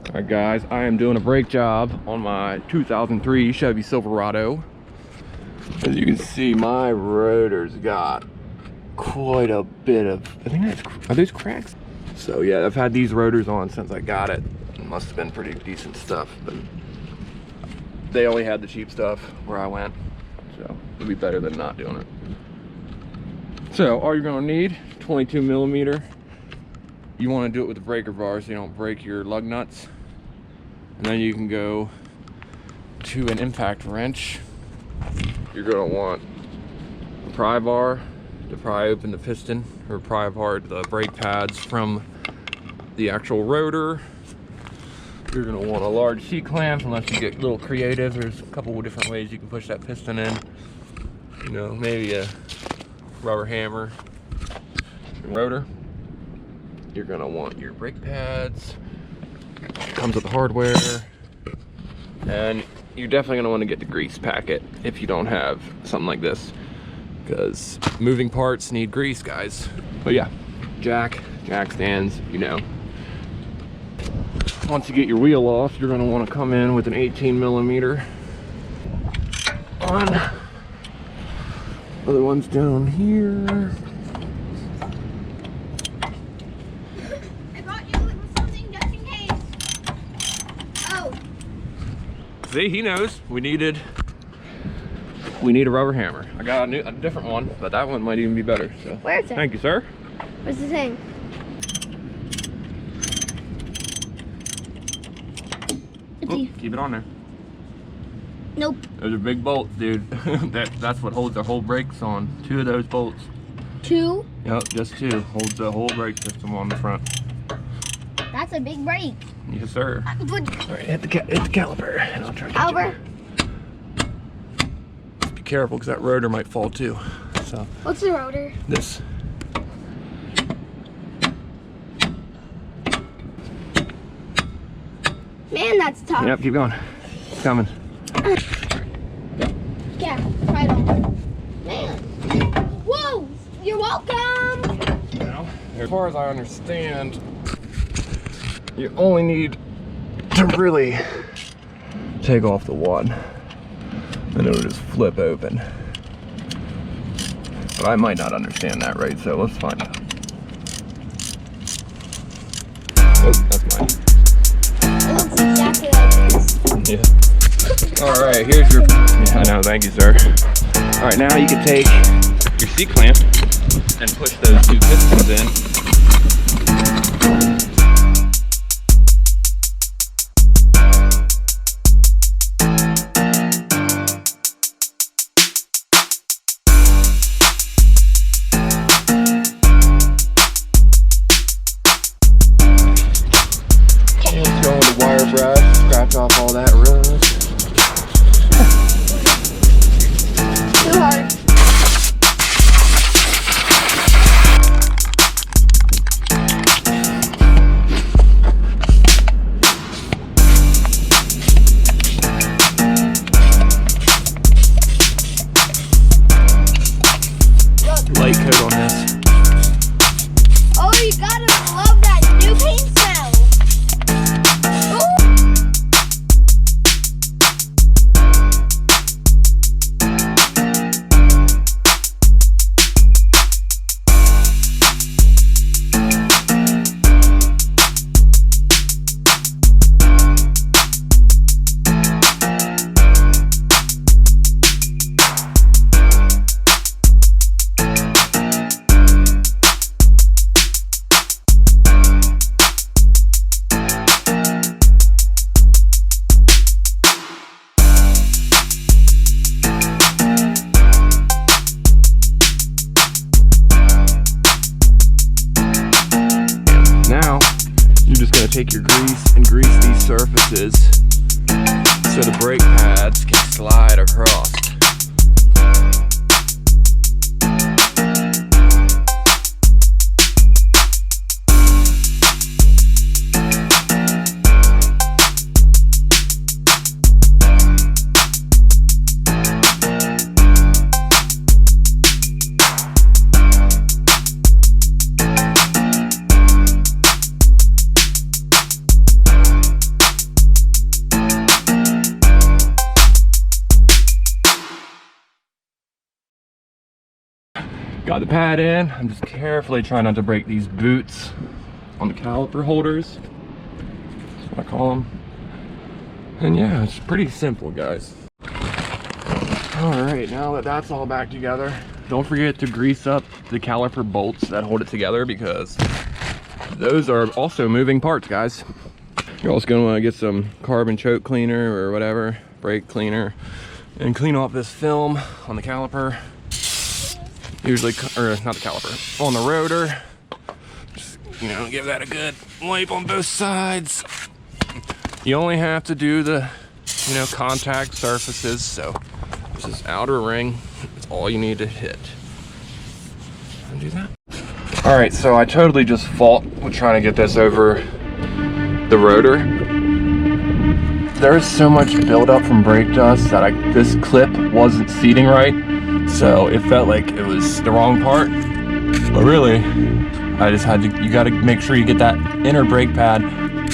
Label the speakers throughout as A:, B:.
A: Alright guys, I am doing a brake job on my 2003 Chevy Silverado. As you can see, my rotor's got quite a bit of, I think are those cracks? So yeah, I've had these rotors on since I got it. It must have been pretty decent stuff, but they only had the cheap stuff where I went. So it'd be better than not doing it. So all you're gonna need, 22 millimeter. You wanna do it with the breaker bar so you don't break your lug nuts. And then you can go to an impact wrench. You're gonna want a pry bar to pry open the piston, or pry apart the brake pads from the actual rotor. You're gonna want a large C-clamp, unless you get a little creative. There's a couple of different ways you can push that piston in. You know, maybe a rubber hammer. Rotor. You're gonna want your brake pads. Comes with the hardware, and you're definitely going to want to get the grease packet if you don't have something like this, because moving parts need grease, guys. But yeah, jack stands, you know. Once you get your wheel off, you're going to want to come in with an 18 millimeter on. Other one's down here. See, he knows. We need a rubber hammer. I got a different one, but that one might even be better. So
B: where is it?
A: Thank you, sir.
B: What's the thing?
A: Oh, keep it on there.
B: Nope.
A: Those are big bolts, dude. That's what holds the whole brakes on. 2 of those bolts.
B: 2?
A: Yep, just 2. Holds the whole brake system on the front.
B: That's a big brake.
A: Yes, sir. All right, hit the caliper, and I'll try to
B: Caliper.
A: Just be careful, because that rotor might fall too. So.
B: What's the rotor?
A: This.
B: Man, that's tough.
A: Yep, keep going. It's coming.
B: Yeah, right on. Man. Whoa! You're welcome!
A: Now, as far as I understand, you only need to really take off the wad, and it'll just flip open. But I might not understand that right, so let's find out. Oh, that's mine.
B: It looks exactly like this.
A: Yeah. Alright, here's your... Yeah, I know, thank you, sir. Alright, now you can take your C-clamp and push those 2 pistons in. Scratch off all that rust.
B: Too hard.
A: Light coat on this.
B: Oh, you gotta love that new paint smell.
A: Now, you're just going to take your grease and grease these surfaces so the brake pads can slide across. Got the pad in. I'm just carefully trying not to break these boots on the caliper holders. That's what I call them. And yeah, it's pretty simple, guys. All right, now that that's all back together, don't forget to grease up the caliper bolts that hold it together, because those are also moving parts, guys. You're also gonna wanna get some carbon choke cleaner or whatever, brake cleaner, and clean off this film on the caliper. Usually, or not the caliper, on the rotor. Just, you know, give that a good wipe on both sides. You only have to do the, you know, contact surfaces, so this is outer ring. That's all you need to hit. And do that. All right, so I totally just fought with trying to get this over the rotor. There's so much buildup from brake dust that this clip wasn't seating right, so it felt like it was the wrong part. But really, I just had to, you gotta make sure you get that inner brake pad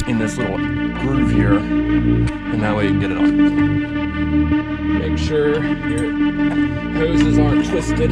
A: in this little groove here, and that way you can get it on. Make sure your hoses aren't twisted.